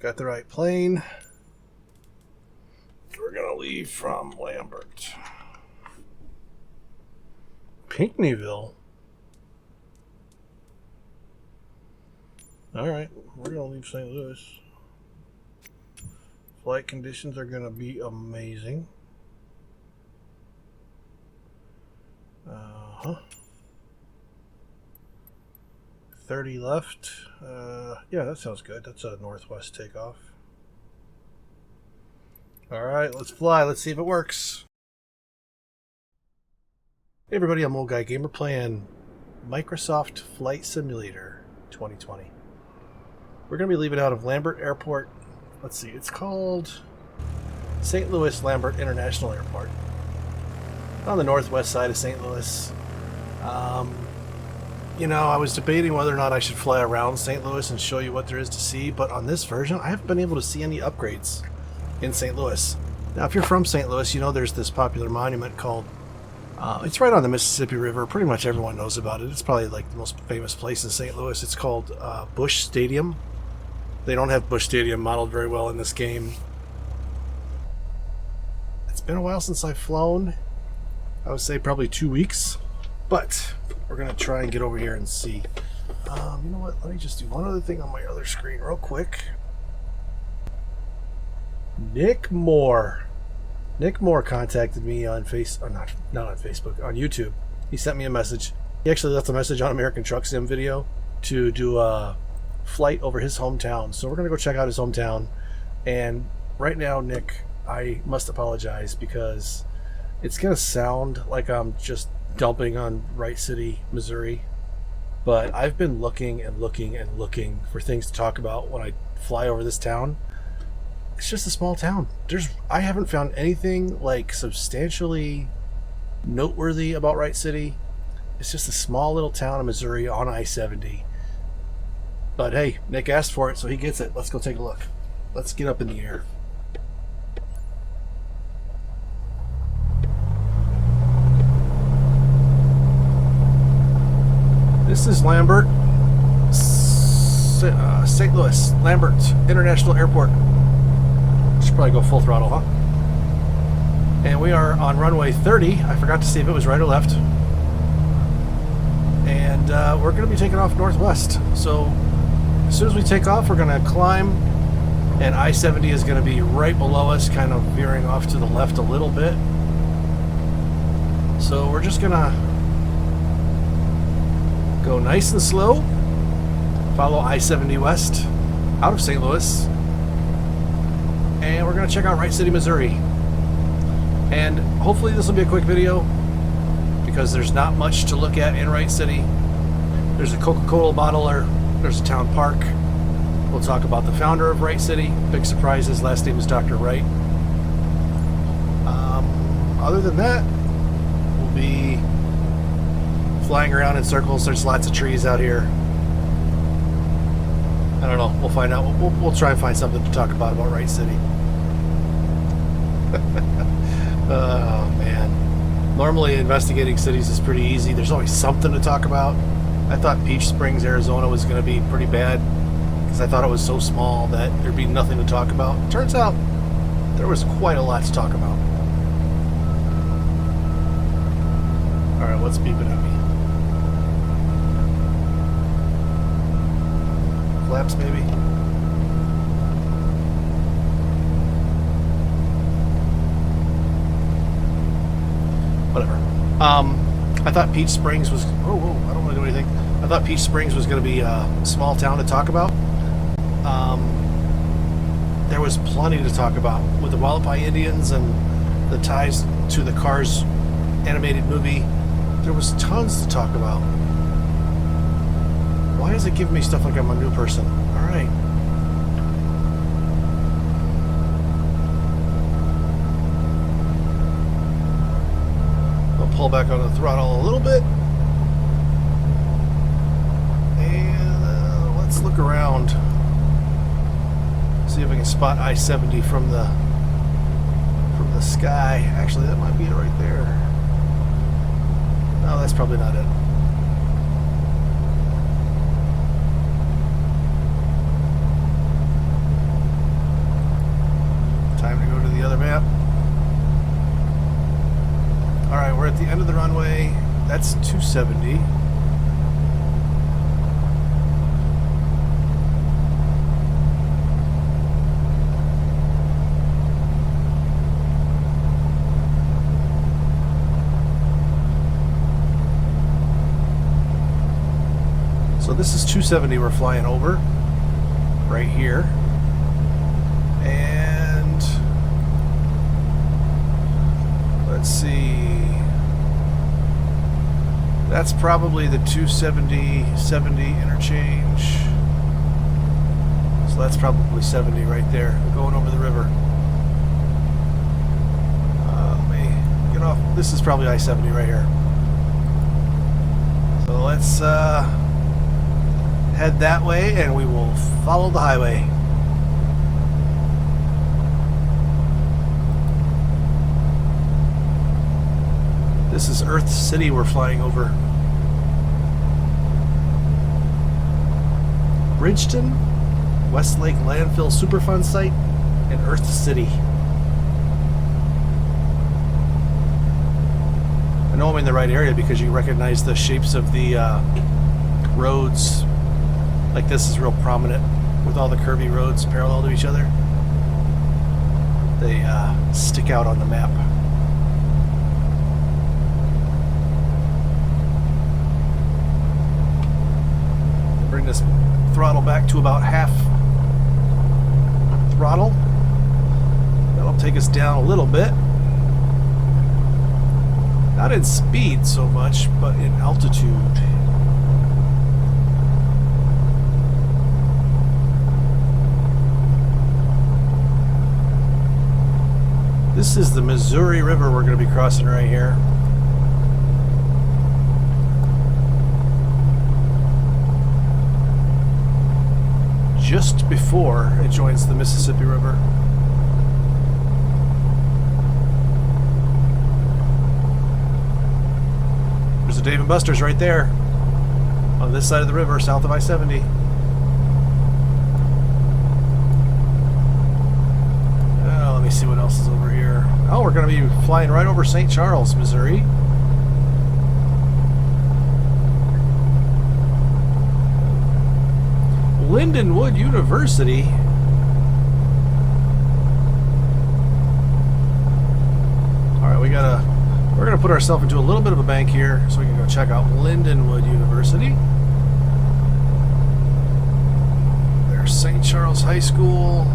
Got the right plane. We're gonna leave from Lambert. Pinckneyville. Alright, we're gonna leave St. Louis. Flight conditions are gonna be amazing. 30 left. Yeah, that sounds good. That's a northwest takeoff. Alright, let's fly. Let's see if it works. Hey everybody, I'm Old Guy Gamer playing Microsoft Flight Simulator 2020. We're going to be leaving out of Lambert Airport. Let's see, it's called St. Louis Lambert International Airport. On the northwest side of St. Louis. You know, I was debating whether or not I should fly around St. Louis and show you what there is to see, but on this version, I haven't been able to see any upgrades in St. Louis. Now, if you're from St. Louis, you know there's this popular monument called, it's right on the Mississippi River. Pretty much everyone knows about it. It's probably like the most famous place in St. Louis. It's called Busch Stadium. They don't have Busch Stadium modeled very well in this game. It's been a while since I've flown. I would say probably 2 weeks. But we're going to try and get over here and see. You know what? Let me just do one other thing on my other screen real quick. Nick Moore. Nick Moore contacted me on not on Facebook, on YouTube. He sent me a message. He actually left a message on American Truck Sim video to do a flight over his hometown. So we're going to go check out his hometown. And right now, Nick, I must apologize because it's going to sound like I'm just dumping on Wright City, Missouri. But I've been looking and looking and looking for things to talk about when I fly over this town. It's just a small town. I haven't found anything like substantially noteworthy about Wright City. It's just a small little town in Missouri on I-70. But hey, Nick asked for it, so he gets it. Let's go take a look. Let's get up in the air. This is Lambert, St. Louis, Lambert International Airport. Should probably go full throttle, huh? And we are on runway 30. I forgot to see if it was right or left. And we're going to be taking off northwest. So as soon as we take off, we're going to climb. And I-70 is going to be right below us, kind of veering off to the left a little bit. So we're just going to go nice and slow, follow I-70 west out of St. Louis, and we're going to check out Wright City, Missouri. And hopefully this will be a quick video because there's not much to look at in Wright City. There's a Coca-Cola bottler, there's a town park. We'll talk about the founder of Wright City. Big surprise, his last name is Dr. Wright. Other than that, we'll be flying around in circles. There's lots of trees out here. I don't know. We'll find out. We'll try and find something to talk about Wright City. Oh, man. Normally, investigating cities is pretty easy. There's always something to talk about. I thought Peach Springs, Arizona was going to be pretty bad because I thought it was so small that there'd be nothing to talk about. Turns out there was quite a lot to talk about. All right, what's beeping at me? Flaps, maybe. Whatever. I thought Peach Springs was. Whoa, I don't want to do anything. I thought Peach Springs was going to be a small town to talk about. There was plenty to talk about with the Wallapai Indians and the ties to the Cars animated movie. There was tons to talk about. Why is it giving me stuff like I'm a new person? All right. I'll pull back on the throttle a little bit. And let's look around. See if I can spot I-70 from the sky. Actually, that might be it right there. No, that's probably not it. That's 270. So this is 270 we're flying over right here. And let's see. That's probably the 270 interchange. So that's probably 70 right there, going over the river. Let me get off. This is probably I-70 right here. So let's head that way and we will follow the highway. This is Earth City we're flying over. Bridgeton, Westlake Landfill Superfund site, and Earth City. I know I'm in the right area because you recognize the shapes of the roads. Like this is real prominent with all the curvy roads parallel to each other. They stick out on the map. Bring this throttle back to about half throttle. That'll take us down a little bit. Not in speed so much, but in altitude. This is the Missouri River we're going to be crossing right here. Just before it joins the Mississippi River. There's a Dave & Buster's right there on this side of the river, south of I-70. Let me see what else is over here. Oh, we're going to be flying right over St. Charles, Missouri. Lindenwood University. Alright, we're gonna put ourselves into a little bit of a bank here so we can go check out Lindenwood University. There's St. Charles High School.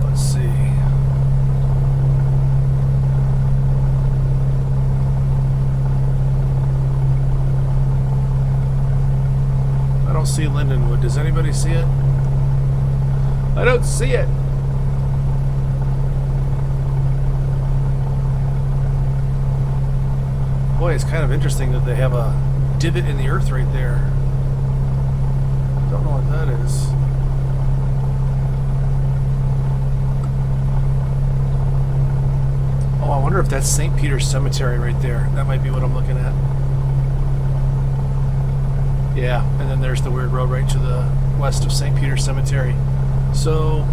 Let's see. I don't see Lindenwood. Does anybody see it? I don't see it. Boy, it's kind of interesting that they have a divot in the earth right there. Don't know what that is. Oh, I wonder if that's St. Peter's Cemetery right there. That might be what I'm looking at. Yeah, and then there's the weird road right to the west of St. Peter's Cemetery. So,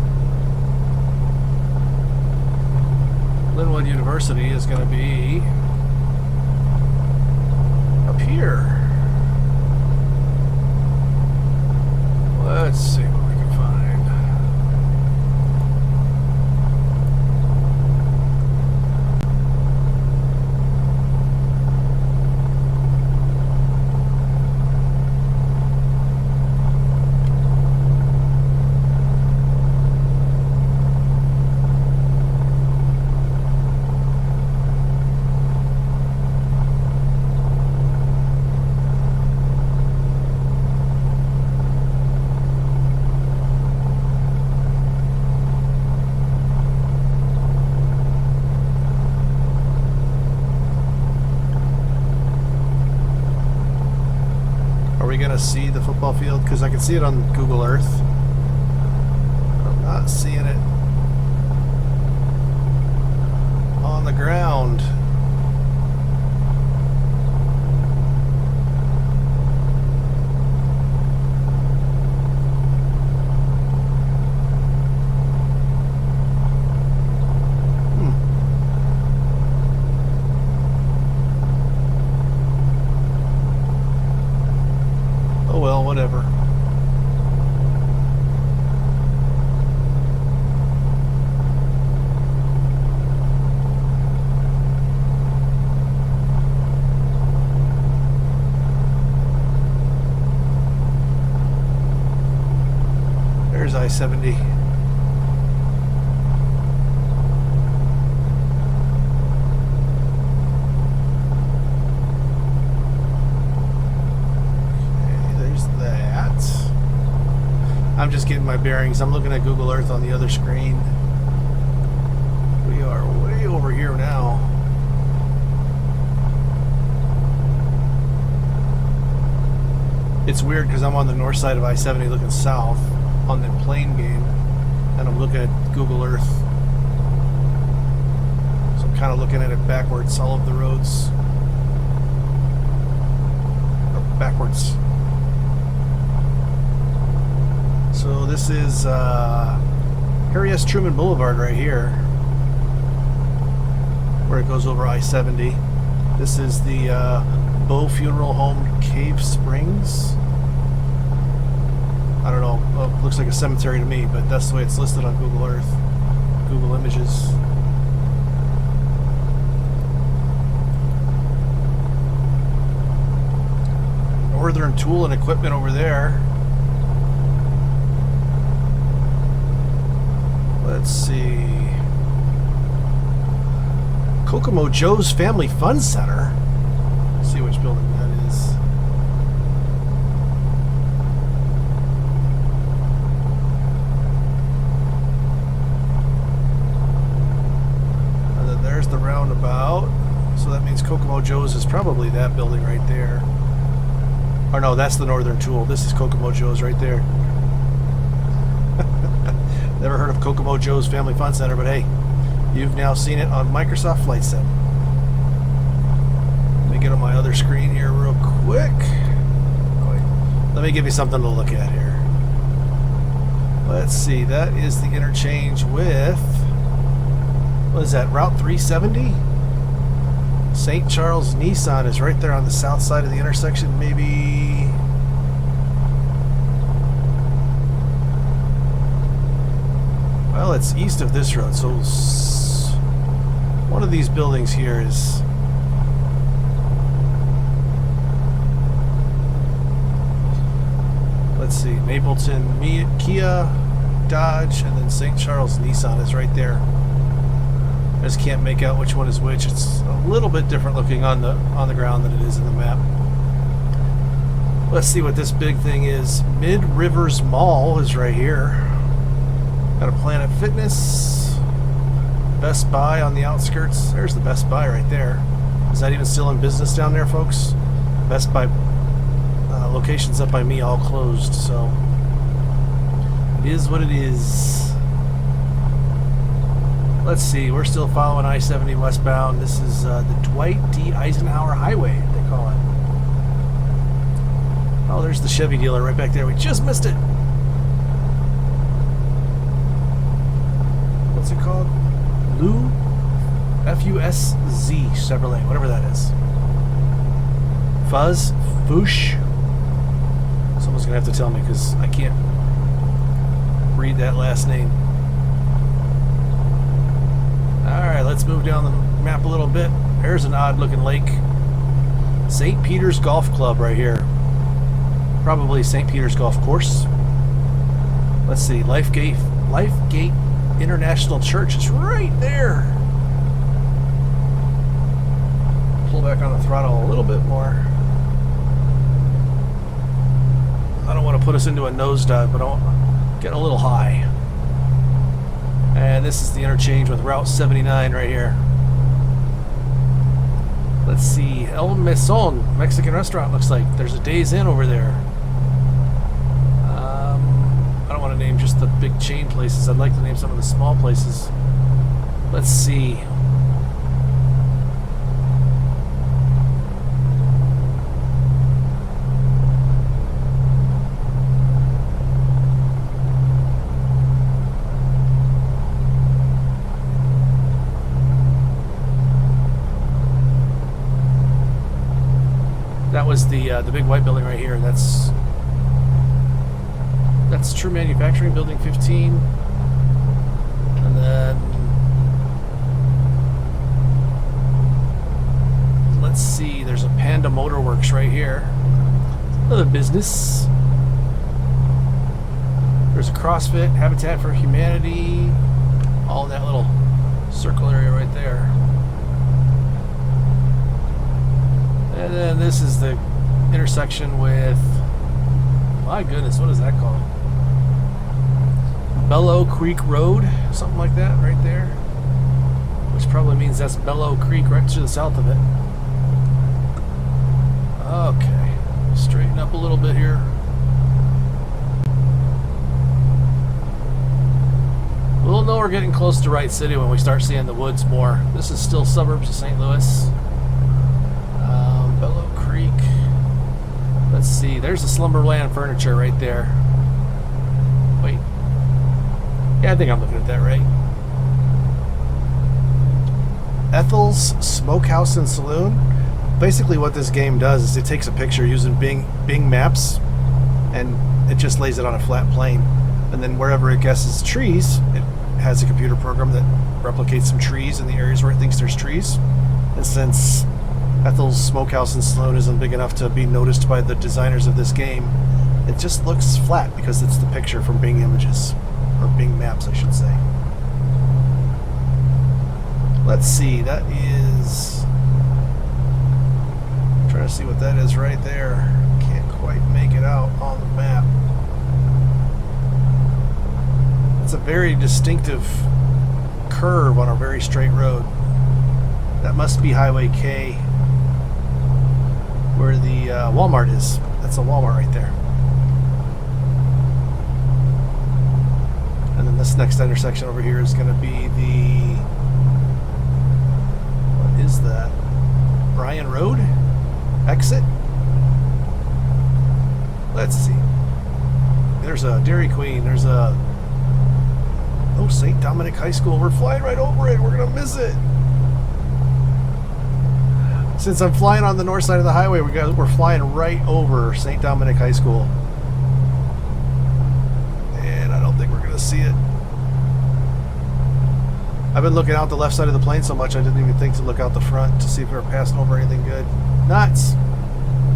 Lindenwood University is going to be up here. Let's see what we can find. See the football field because I can see it on Google Earth. I'm not seeing it on the ground. whatever. There's I-70. I'm just getting my bearings. I'm looking at Google Earth on the other screen. We are way over here now. It's weird because I'm on the north side of I-70 looking south on the plane game, and I'm looking at Google Earth. So I'm kind of looking at it backwards. All of the roads are backwards. So this is Harry S. Truman Boulevard right here, where it goes over I-70. This is the Baue Funeral Home Cave Springs. I don't know, well, it looks like a cemetery to me, but that's the way it's listed on Google Earth, Google Images. Northern Tool and Equipment over there. Let's see. Kokomo Joe's Family Fun Center. Let's see which building that is. And then there's the roundabout. So that means Kokomo Joe's is probably that building right there. Or no, that's the Northern Tool. This is Kokomo Joe's right there. Never heard of Kokomo Joe's Family Fun Center, but hey, you've now seen it on Microsoft Flight Sim. Let me get on my other screen here real quick. Oh, wait. Let me give you something to look at here. Let's see, that is the interchange with, what is that, Route 370? St. Charles Nissan is right there on the south side of the intersection, maybe. Well, it's east of this road, so one of these buildings here is let's see, Mapleton Kia, Dodge, and then St. Charles Nissan is right there. I just can't make out which one is which. It's a little bit different looking on the ground than it is in the map. Let's see what this big thing is. Mid Rivers Mall is right here. Got a Planet Fitness, Best Buy on the outskirts. There's the Best Buy right there. Is that even still in business down there, folks? Best Buy locations up by me all closed, so it is what it is. Let's see, we're still following I-70 westbound. This is the Dwight D. Eisenhower Highway, they call it. Oh, there's the Chevy dealer right back there. We just missed it. What's it called? Lou? F-U-S-Z Chevrolet, whatever that is. Fuzz? Foosh? Someone's going to have to tell me because I can't read that last name. Alright, let's move down the map a little bit. There's an odd looking lake. St. Peter's Golf Club right here. Probably St. Peter's Golf Course. Let's see, Lifegate International Church is right there. Pull back on the throttle a little bit more. I don't want to put us into a nosedive, but I'm getting a little high. And this is the interchange with Route 79 right here. Let's see, El Mezon, Mexican restaurant looks like. There's a Days Inn over there. I don't want to name just the big chain places. I'd like to name some of the small places. Let's see. That was the big white building right here. That's That's True Manufacturing, Building 15. And then let's see, there's a Panda Motorworks right here. Another business. There's a CrossFit, Habitat for Humanity, all in that little circle area right there. And then this is the intersection with, my goodness, what is that called? Bellow Creek Road, something like that right there. Which probably means that's Bellow Creek right to the south of it. Okay, straighten up a little bit here. We'll know we're getting close to Wright City when we start seeing the woods more. This is still suburbs of St. Louis. Bellow Creek. Let's see, there's the Slumberland furniture right there. Wait. Yeah, I think I'm looking at that right. Ethyl's Smokehouse and Saloon. Basically what this game does is it takes a picture using Bing Maps and it just lays it on a flat plane. And then wherever it guesses trees, it has a computer program that replicates some trees in the areas where it thinks there's trees. And since Ethyl's Smokehouse and Saloon isn't big enough to be noticed by the designers of this game, it just looks flat because it's the picture from Bing Images, or Bing Maps I should say. Let's see, that is, I'm trying to see what that is right there. Can't quite make it out on the map. It's a very distinctive curve on a very straight road. That must be Highway K, where the Walmart is. That's a Walmart right there. And then this next intersection over here is going to be the, what is that? Bryan Road? Exit? Let's see. There's a Dairy Queen. There's a, oh, St. Dominic High School. We're flying right over it. We're going to miss it. Since I'm flying on the north side of the highway, we're flying right over St. Dominic High School. And I don't think we're going to see it. I've been looking out the left side of the plane so much I didn't even think to look out the front to see if we were passing over anything good. Nuts!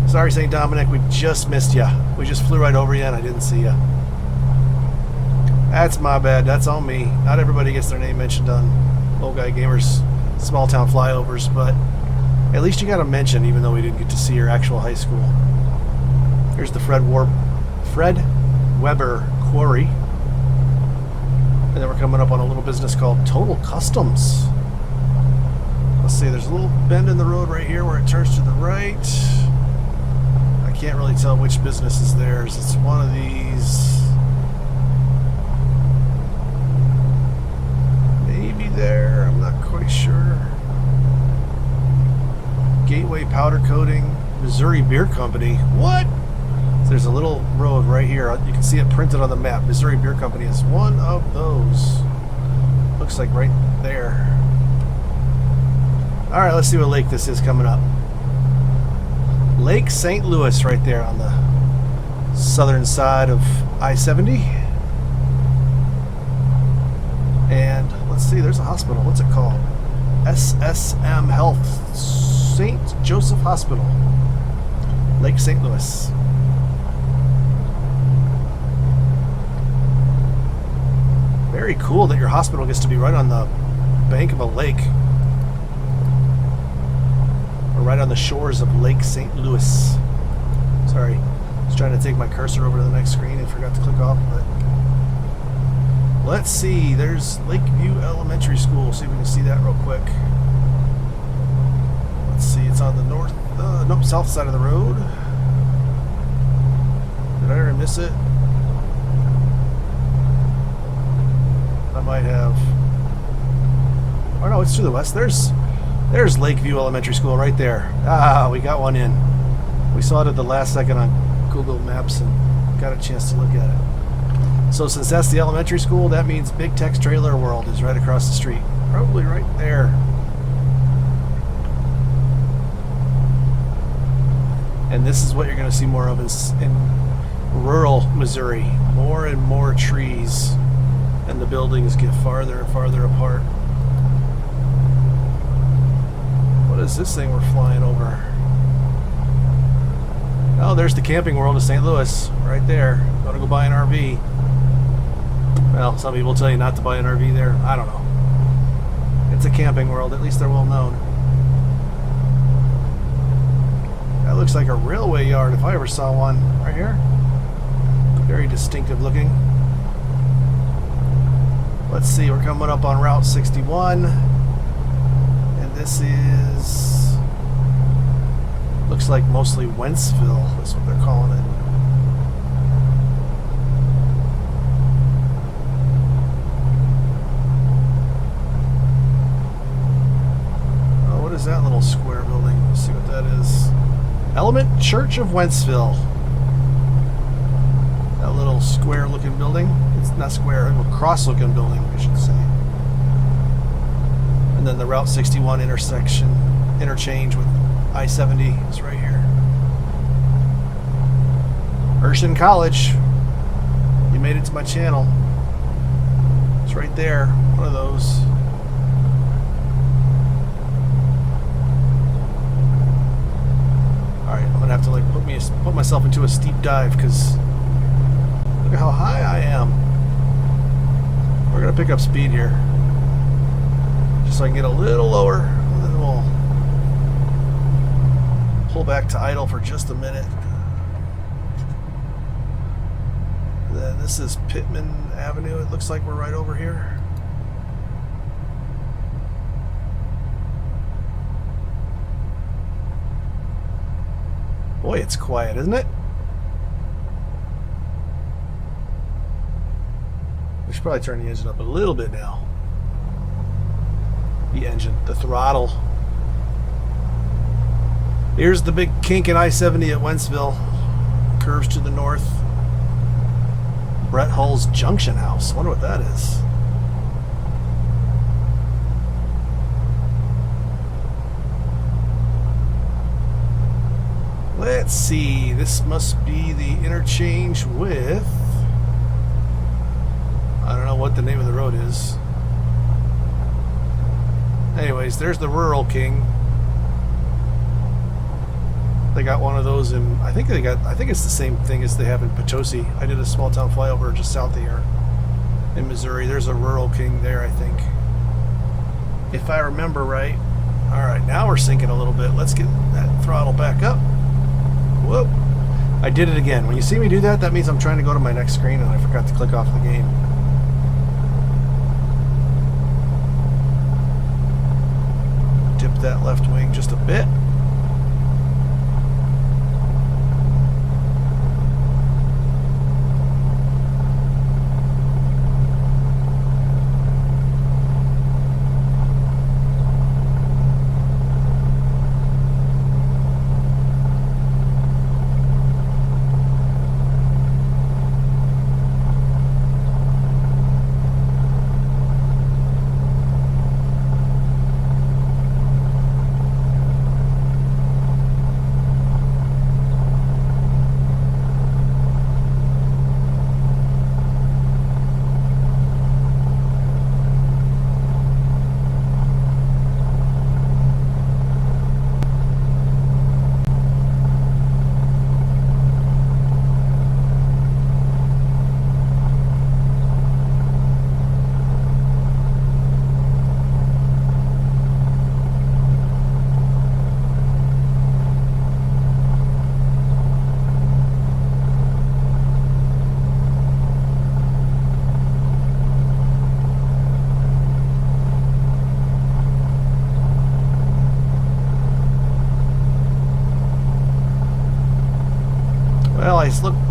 Sorry, St. Dominic, we just missed you. We just flew right over you and I didn't see you. That's my bad. That's on me. Not everybody gets their name mentioned on Old Guy Gamers small town flyovers, but at least you got a mention, even though we didn't get to see your actual high school. Here's the Fred Weber Quarry. And then we're coming up on a little business called Total Customs. Let's see, there's a little bend in the road right here where it turns to the right. I can't really tell which business is theirs. It's one of these. Maybe there, I'm not quite sure. Gateway Powder Coating, Missouri Beer Company. What? So there's a little road right here. You can see it printed on the map. Missouri Beer Company is one of those. Looks like right there. All right, let's see what lake this is coming up. Lake St. Louis right there on the southern side of I-70. And let's see, there's a hospital. What's it called? SSM Health St. Joseph Hospital, Lake St. Louis. Very cool that your hospital gets to be right on the bank of a lake, or right on the shores of Lake St. Louis. Sorry, I was trying to take my cursor over to the next screen and forgot to click off, but let's see, there's Lakeview Elementary School. See if we can see that real quick. Let's see, it's on the south side of the road. Did I already miss it? I might have. Oh no, it's to the west. There's Lakeview Elementary School right there. Ah, we got one in. We saw it at the last second on Google Maps and got a chance to look at it. So since that's the elementary school, that means Big Tex Trailer World is right across the street. Probably right there. And this is what you're going to see more of in rural Missouri. More and more trees, and the buildings get farther and farther apart. What is this thing we're flying over? Oh, there's the Camping World of St. Louis, right there. Gotta go buy an RV. Well, some people tell you not to buy an RV there. I don't know. It's a camping world, at least they're well known. That looks like a railway yard if I ever saw one. Right here. Very distinctive looking. Let's see, we're coming up on Route 61. And this is... looks like mostly Wentzville, is what they're calling it. Oh, what is that little square building? Let's see what that is. Element Church of Wentzville. That little square looking building. It's not square, a cross looking building, I should say. And then the Route 61 interchange with I-70 is right here. Urshan College. You made it to my channel. It's right there. One of those. Alright, I'm gonna have to like put myself into a steep dive because look at how high I am. We're gonna pick up speed here. Just so I can get a little lower, and then we'll pull back to idle for just a minute. And then this is Pittman Avenue. It looks like we're right over here. Boy, it's quiet, isn't it? We should probably turn the engine up a little bit now. The throttle. Here's the big kink in I-70 at Wentzville. Curves to the north. Brett Hull's Junction House. I wonder what that is. Let's see. This must be the interchange with... I don't know what the name of the road is. Anyways, there's the Rural King. They got one of those in, I think it's the same thing as they have in Potosi. I did a small town flyover just south of here in Missouri. There's a Rural King there, I think, if I remember right. Alright, now we're sinking a little bit. Let's get that throttle back up. Whoop. I did it again. When you see me do that, that means I'm trying to go to my next screen and I forgot to click off the game. Dip that left wing just a bit.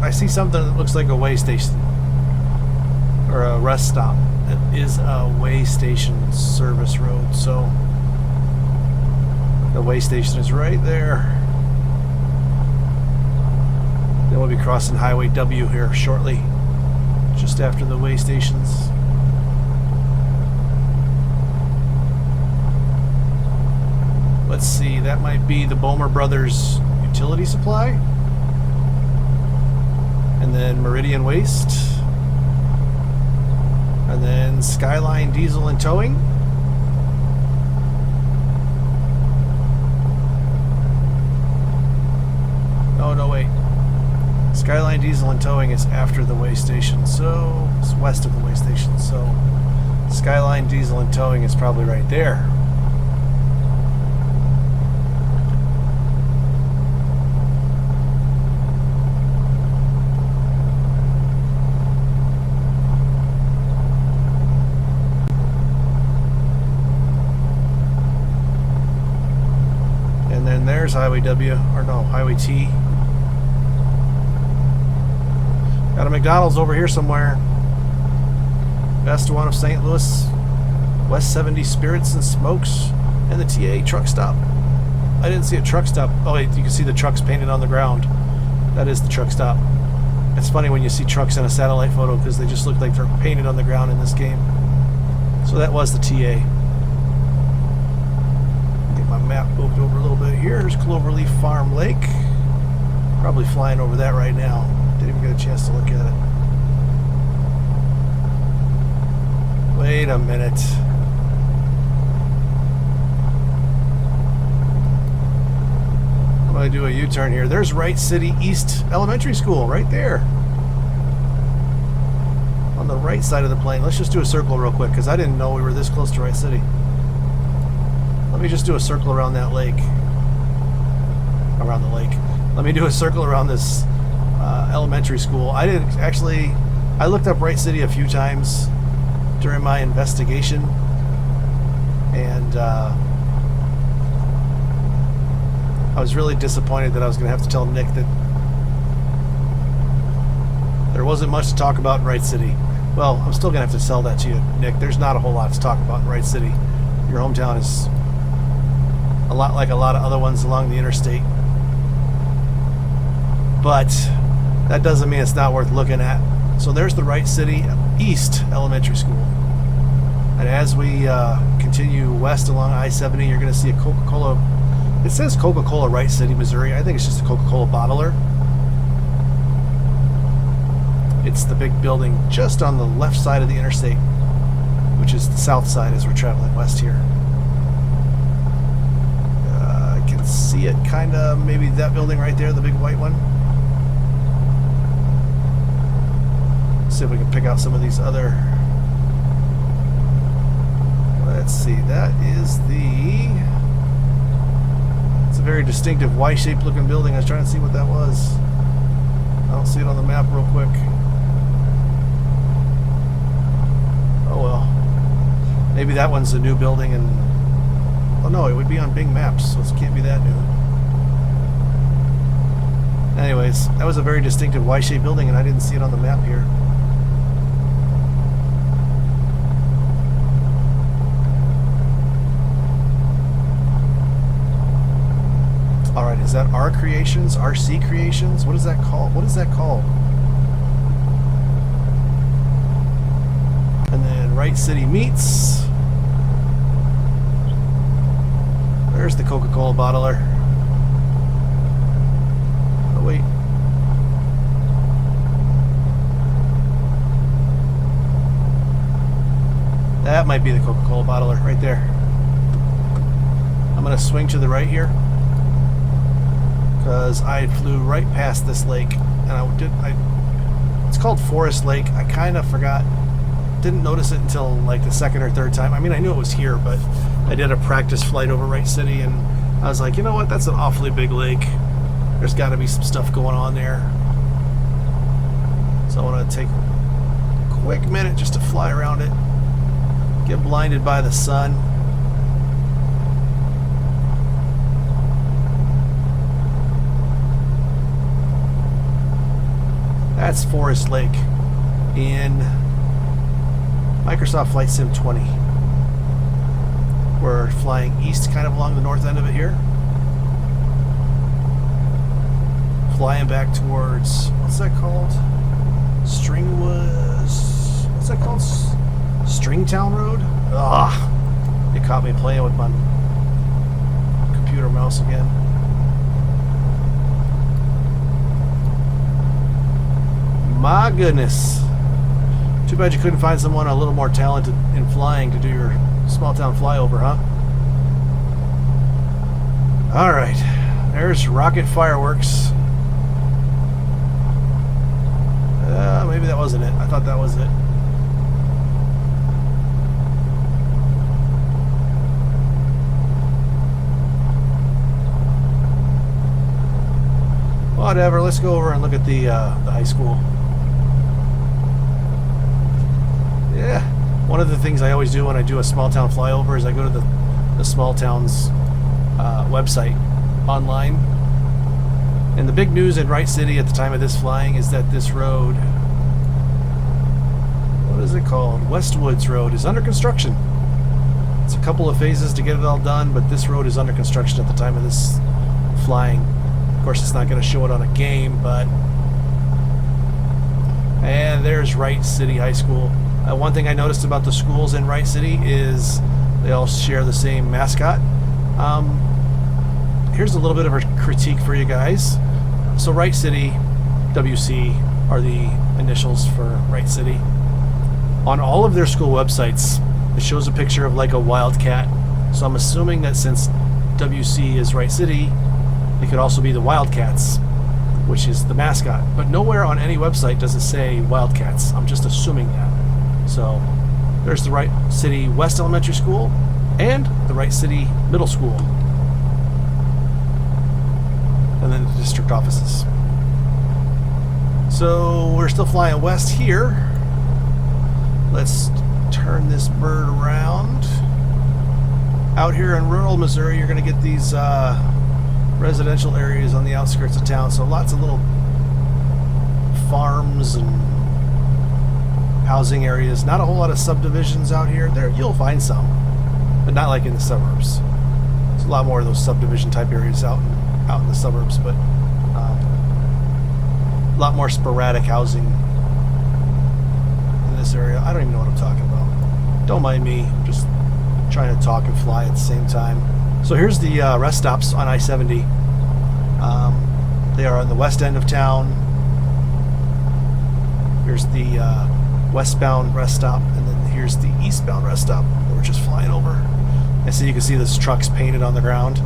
I see something that looks like a way station or a rest stop. It is a way station service road, so the way station is right there. Then we'll be crossing Highway W here shortly, just after the way stations. Let's see, that might be the Boehmer Brothers utility supply. And then Meridian Waste. And then Skyline Diesel and Towing. Oh, no, wait. Skyline Diesel and Towing is after the way station, so it's west of the way station, so Skyline Diesel and Towing is probably right there. And then there's Highway W, or no, Highway T. Got a McDonald's over here somewhere. Best one of St. Louis. West 70 Spirits and Smokes. And the TA truck stop. I didn't see a truck stop. Oh wait, you can see the trucks painted on the ground. That is the truck stop. It's funny when you see trucks in a satellite photo because they just look like they're painted on the ground in this game. So that was the TA. Get my map moved over a little bit here. Here's Cloverleaf Farm Lake. Probably flying over that right now. Didn't even get a chance to look at it. Wait a minute. I'm going to do a U-turn here. There's Wright City East Elementary School right there. On the right side of the plane. Let's just do a circle real quick because I didn't know we were this close to Wright City. Let me just do a circle around that lake. Around the lake. Let me do a circle around this elementary school. I looked up Wright City a few times during my investigation, and I was really disappointed that I was going to have to tell Nick that there wasn't much to talk about in Wright City. Well, I'm still going to have to sell that to you, Nick. There's not a whole lot to talk about in Wright City. Your hometown is a lot like a lot of other ones along the interstate. But that doesn't mean it's not worth looking at. So there's the Wright City East Elementary School. And as we continue west along I-70, you're going to see a Coca-Cola. It says Coca-Cola Wright City, Missouri. I think it's just a Coca-Cola bottler. It's the big building just on the left side of the interstate, which is the south side as we're traveling west here. I can see it kind of, maybe that building right there, the big white one. See if we can pick out some of these other. Let's see, that is it's a very distinctive Y-shaped looking building. I was trying to see what that was. I don't see it on the map real quick. Oh well. Maybe that one's a new building and oh no, it would be on Bing Maps, so it can't be that new. Anyways, that was a very distinctive Y-shaped building and I didn't see it on the map here. Alright, is that R Creations? RC Creations? What is that called? What is that called? And then Wright City Meats. There's the Coca-Cola bottler. Oh wait. That might be the Coca-Cola bottler right there. I'm going to swing to the right here. Because I flew right past this lake, and it's called Forest Lake. I kind of forgot, didn't notice it until like the second or third time. I mean, I knew it was here, but I did a practice flight over Wright City, and I was like, you know what, that's an awfully big lake. There's got to be some stuff going on there. So I want to take a quick minute just to fly around it, get blinded by the sun. That's Forest Lake in Microsoft Flight Sim 20. We're flying east kind of along the north end of it here. Flying back towards, what's that called? What's that called? Stringtown Road? Ugh. It caught me playing with my computer mouse again. My goodness. Too bad you couldn't find someone a little more talented in flying to do your small town flyover, huh? Alright. There's rocket fireworks. Maybe that wasn't it. I thought that was it. Whatever, let's go over and look at the high school. Yeah, one of the things I always do when I do a small town flyover is I go to the small town's website online. And the big news in Wright City at the time of this flying is that this road, what is it called? Westwoods Road is under construction. It's a couple of phases to get it all done, but this road is under construction at the time of this flying. Of course, it's not going to show it on a game, but... And there's Wright City High School. One thing I noticed about the schools in Wright City is they all share the same mascot. Here's a little bit of a critique for you guys. So Wright City, WC, are the initials for Wright City. On all of their school websites, it shows a picture of like a wildcat. So I'm assuming that since WC is Wright City, it could also be the Wildcats, which is the mascot. But nowhere on any website does it say Wildcats. I'm just assuming that. So there's the Wright City West Elementary School and the Wright City Middle School. And then the district offices. So we're still flying west here. Let's turn this bird around. Out here in rural Missouri, you're going to get these residential areas on the outskirts of town. So lots of little farms and housing areas. Not a whole lot of subdivisions out here. There you'll find some, but not like in the suburbs. There's a lot more of those subdivision type areas out in the suburbs, but a lot more sporadic housing in this area. I don't even know what I'm talking about. Don't mind me. I'm just trying to talk and fly at the same time. So here's the rest stops on I-70. They are on the west end of town. Here's the westbound rest stop, and then here's the eastbound rest stop that we're just flying over. And so you can see this truck's painted on the ground.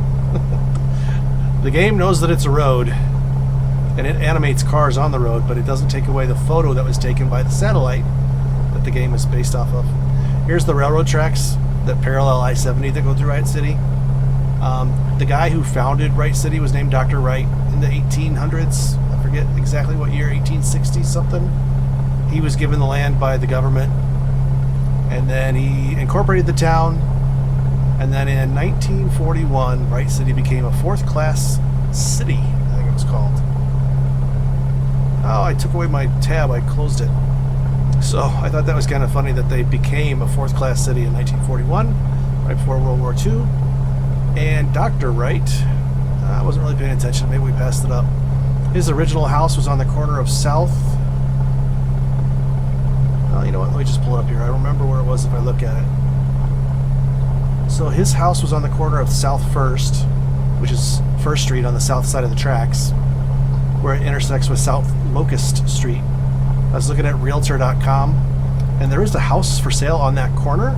The game knows that it's a road, and it animates cars on the road, but it doesn't take away the photo that was taken by the satellite that the game is based off of. Here's the railroad tracks that parallel I-70 that go through Wright City. The guy who founded Wright City was named Dr. Wright in the 1800s. I forget exactly what year, 1860 something. He was given the land by the government, and then he incorporated the town, and then in 1941 Wright City became a fourth class city, I think it was called. Oh, I took away my tab, I closed it. So I thought that was kind of funny that they became a fourth class city in 1941, right before World War II. And Dr. Wright, I wasn't really paying attention, maybe we passed it up. His original house was on the corner of South. Oh, you know what, let me just pull it up here. I don't remember where it was if I look at it. So his house was on the corner of South 1st, which is 1st Street on the south side of the tracks, where it intersects with South Locust Street. I was looking at Realtor.com, and there is a house for sale on that corner,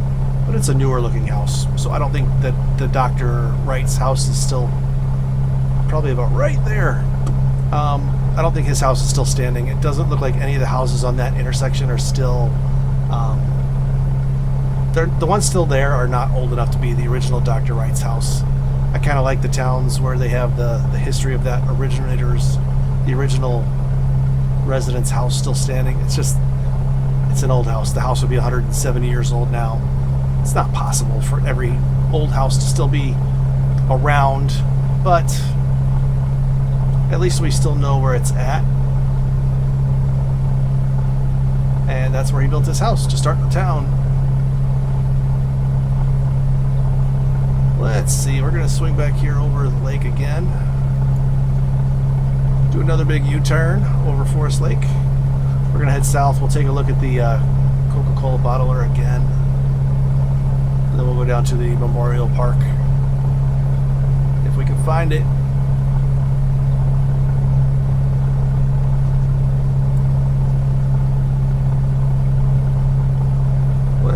but it's a newer looking house. So I don't think that the Dr. Wright's house is still probably about right there. I don't think his house is still standing. It doesn't look like any of the houses on that intersection are still, the ones still there are not old enough to be the original Dr. Wright's house. I kind of like the towns where they have the history of that originator's, the original resident's house still standing. It's an old house. The house would be 170 years old now. It's not possible for every old house to still be around, but at least we still know where it's at. And that's where he built his house, to start the town. Let's see, we're going to swing back here over the lake again. Do another big U-turn over Forest Lake. We're going to head south. We'll take a look at the Coca-Cola bottler again. And then we'll go down to the Memorial Park, if we can find it.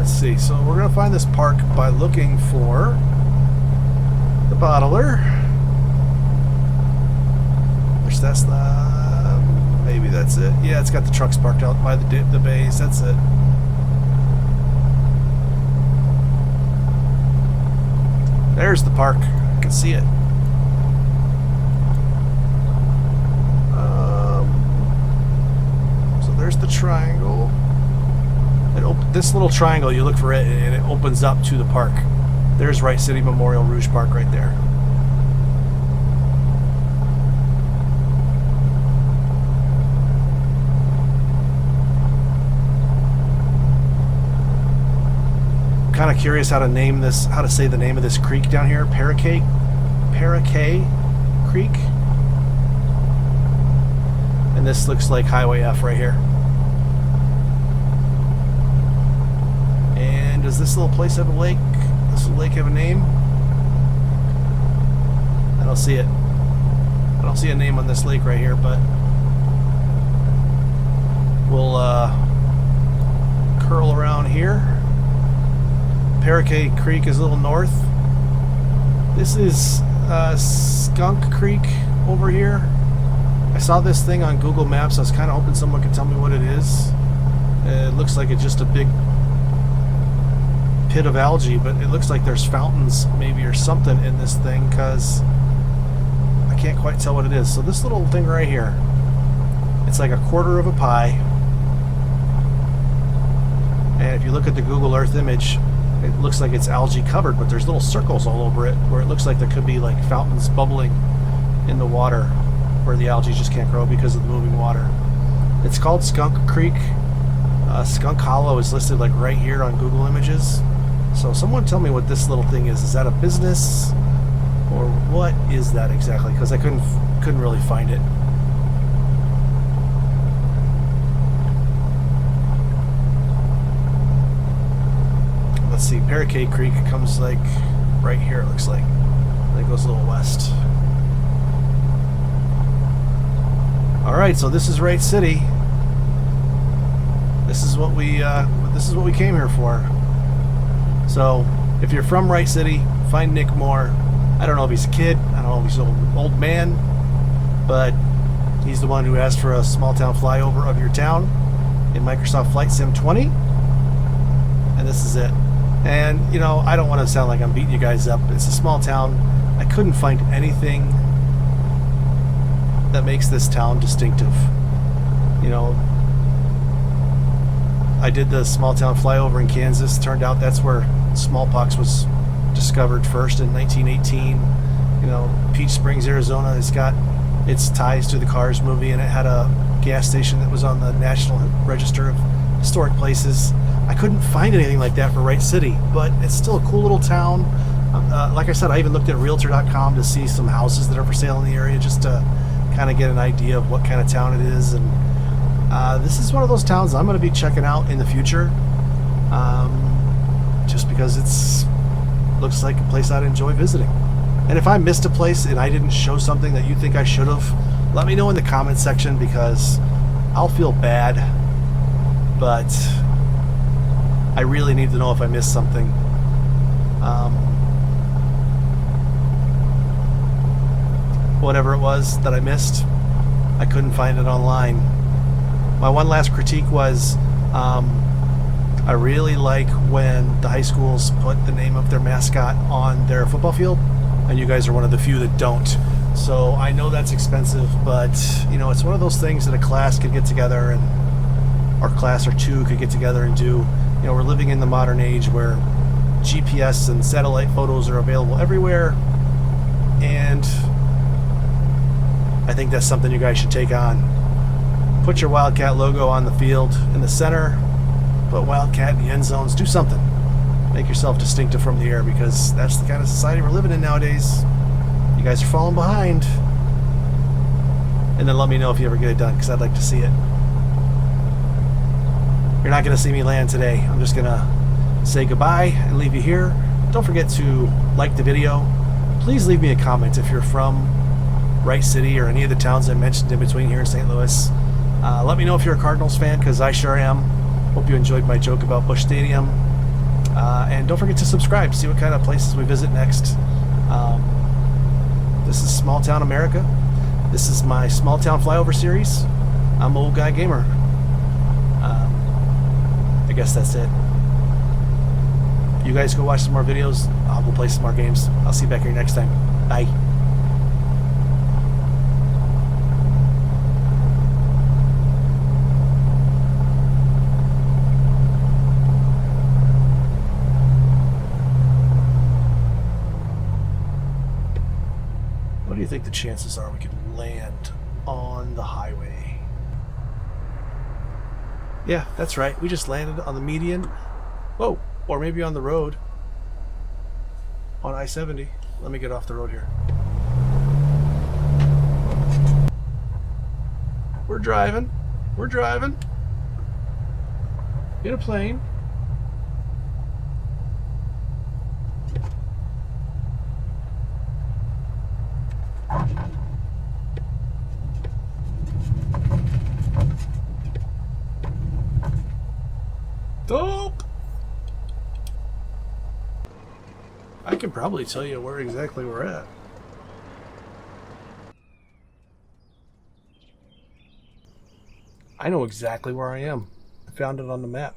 Let's see. So we're going to find this park by looking for the bottler. Which that's the... maybe that's it. Yeah, it's got the trucks parked out by the bays. That's it. There's the park. I can see it. So there's the triangle. This little triangle, you look for it, and it opens up to the park. There's Wright City Memorial Rouge Park right there. Kind of curious how to say the name of this creek down here. Paraquet Creek. And this looks like Highway F right here. And does this little place have a lake? Does this lake have a name? I don't see it. I don't see a name on this lake right here, but we'll curl around here. Paraquet Creek is a little north. This is Skunk Creek over here. I saw this thing on Google Maps. I was kind of hoping someone could tell me what it is. It looks like it's just a big pit of algae, but it looks like there's fountains maybe or something in this thing, because I can't quite tell what it is. So this little thing right here, it's like a quarter of a pie. And if you look at the Google Earth image, it looks like it's algae covered, but there's little circles all over it where it looks like there could be like fountains bubbling in the water where the algae just can't grow because of the moving water. It's called Skunk Creek. Skunk Hollow is listed like right here on Google Images. So someone tell me what this little thing is. Is that a business, or what is that exactly? Because I couldn't really find it. Let's see, Paraquet Creek comes like right here, it looks like. It goes a little west. Alright, so this is Wright City. This is what we came here for. So if you're from Wright City, find Nick Moore. I don't know if he's a kid, I don't know if he's an old man, but he's the one who asked for a small town flyover of your town in Microsoft Flight Sim 20. And this is it. And, you know, I don't want to sound like I'm beating you guys up. It's a small town. I couldn't find anything that makes this town distinctive. You know, I did the small town flyover in Kansas. Turned out that's where smallpox was discovered first in 1918. You know, Peach Springs, Arizona has got its ties to the Cars movie, and it had a gas station that was on the National Register of Historic Places. I couldn't find anything like that for Wright City, but it's still a cool little town. Like I said, I even looked at Realtor.com to see some houses that are for sale in the area, just to kind of get an idea of what kind of town it is. And this is one of those towns I'm going to be checking out in the future, just because it's looks like a place I'd enjoy visiting. And if I missed a place and I didn't show something that you think I should have, let me know in the comment section, because I'll feel bad, but I really need to know if I missed something. Whatever it was that I missed, I couldn't find it online. My one last critique was, I really like when the high schools put the name of their mascot on their football field, and you guys are one of the few that don't. So I know that's expensive, but you know, it's one of those things that a class could get together, and our class or two could get together and do. You know, we're living in the modern age where GPS and satellite photos are available everywhere, and I think that's something you guys should take on. Put your Wildcat logo on the field in the center, put Wildcat in the end zones, do something. Make yourself distinctive from the air, because that's the kind of society we're living in nowadays. You guys are falling behind. And then let me know if you ever get it done, because I'd like to see it. You're not going to see me land today. I'm just going to say goodbye and leave you here. Don't forget to like the video. Please leave me a comment if you're from Wright City or any of the towns I mentioned in between here in St. Louis. Let me know if you're a Cardinals fan, because I sure am. Hope you enjoyed my joke about Busch Stadium. And don't forget to subscribe, see what kind of places we visit next. This is Small Town America. This is my Small Town Flyover series. I'm Old Guy Gamer. I guess that's it. You guys go watch some more videos. We'll play some more games. I'll see you back here next time. Bye. What do you think the chances are we could land on the highway? Yeah, that's right. We just landed on the median. Whoa, or maybe on the road. On I-70. Let me get off the road here. We're driving. We're driving. In a plane. Dope! I can probably tell you where exactly we're at. I know exactly where I am. I found it on the map.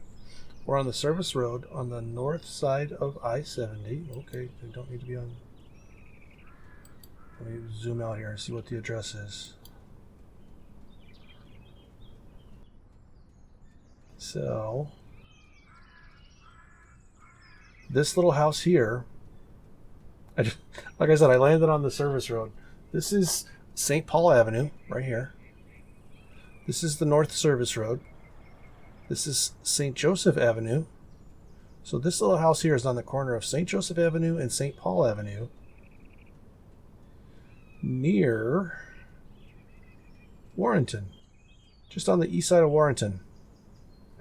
We're on the service road on the north side of I-70. Okay, I don't need to be on... Let me zoom out here and see what the address is. So... this little house here, like I said, I landed on the service road. This is St. Paul Avenue, right here. This is the North Service Road. This is St. Joseph Avenue. So this little house here is on the corner of St. Joseph Avenue and St. Paul Avenue, near Warrenton, just on the east side of Warrenton.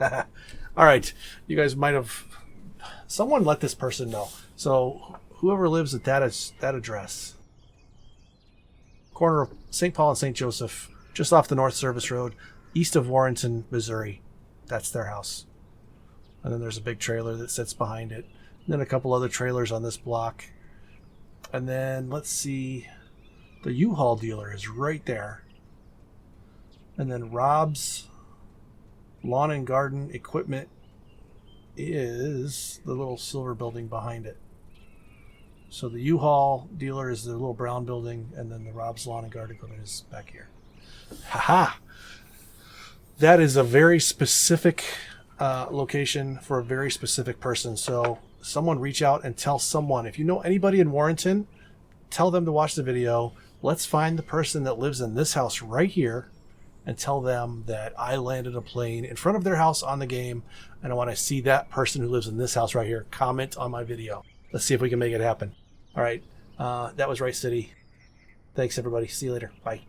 All right, you guys might have... Someone let this person know. So whoever lives at that address, corner of St. Paul and St. Joseph, just off the North Service Road, east of Warrenton, Missouri, that's their house. And then there's a big trailer that sits behind it. And then a couple other trailers on this block. And then let's see, the U-Haul dealer is right there. And then Rob's Lawn and Garden Equipment is the little silver building behind it. So the U-Haul dealer is the little brown building, and then the Rob's Lawn and Garden Equipment is back here. Haha! That is a very specific location for a very specific person. So someone reach out and tell someone. If you know anybody in Warrenton, tell them to watch the video. Let's find the person that lives in this house right here and tell them that I landed a plane in front of their house on the game, and I want to see that person who lives in this house right here comment on my video. Let's see if we can make it happen. All right, that was Wright City. Thanks, everybody. See you later. Bye.